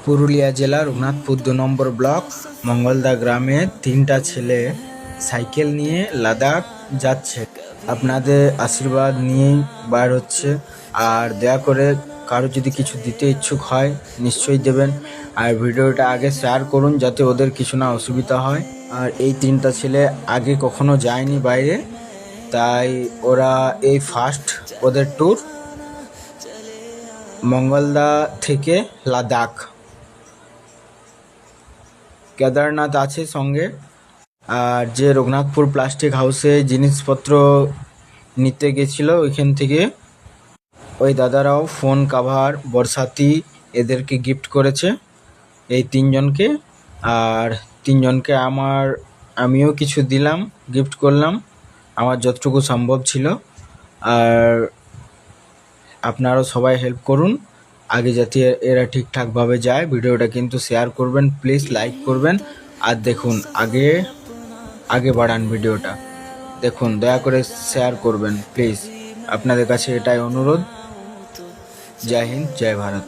পুরুলিয়া জেলা রঘুনাথপুর ২ নম্বর ব্লক মঙ্গলদা গ্রামে ৩টা ছেলে সাইকেল নিয়ে লাদাখ যাচ্ছে। আপনাদের আশীর্বাদ নিয়েই বার হচ্ছে। আর দয়া করে কারো যদি কিছু দিতে ইচ্ছুক হয় নিশ্চয়ই দেবেন। আর ভিডিওটা আগে শেয়ার করুন যাতে ওদের কিছু না অসুবিধা হয়। আর এই ৩টা ছেলে আগে কখনো যায়নি বাইরে, তাই ওরা এই ফার্স্ট ওদের ট্যুর মঙ্গলদা থেকে লাদাখ। কেদারনাথ আছে সঙ্গে। আর যে রঘুনাথপুর প্লাস্টিক হাউসে জিনিসপত্র নিতে গেছিল ওইখান থেকে ওই দাদারাও ফোন কাভার বরসাতি এদেরকে গিফট করেছে এই ৩জনকে। আর ৩জনকে আমিও কিছু দিলাম, গিফট করলাম আমার যতটুকু সম্ভব ছিল। আর আপনারাও সবাই হেল্প করুন আগে যাতে এরা ঠিকঠাকভাবে যায়। ভিডিওটা কিন্তু শেয়ার করবেন, প্লিজ লাইক করবেন। আর দেখুন আগে বাড়ান ভিডিওটা, দেখুন দয়া করে শেয়ার করবেন প্লিজ, আপনাদের কাছে এটাই অনুরোধ। জয় হিন্দ, জয় ভারত।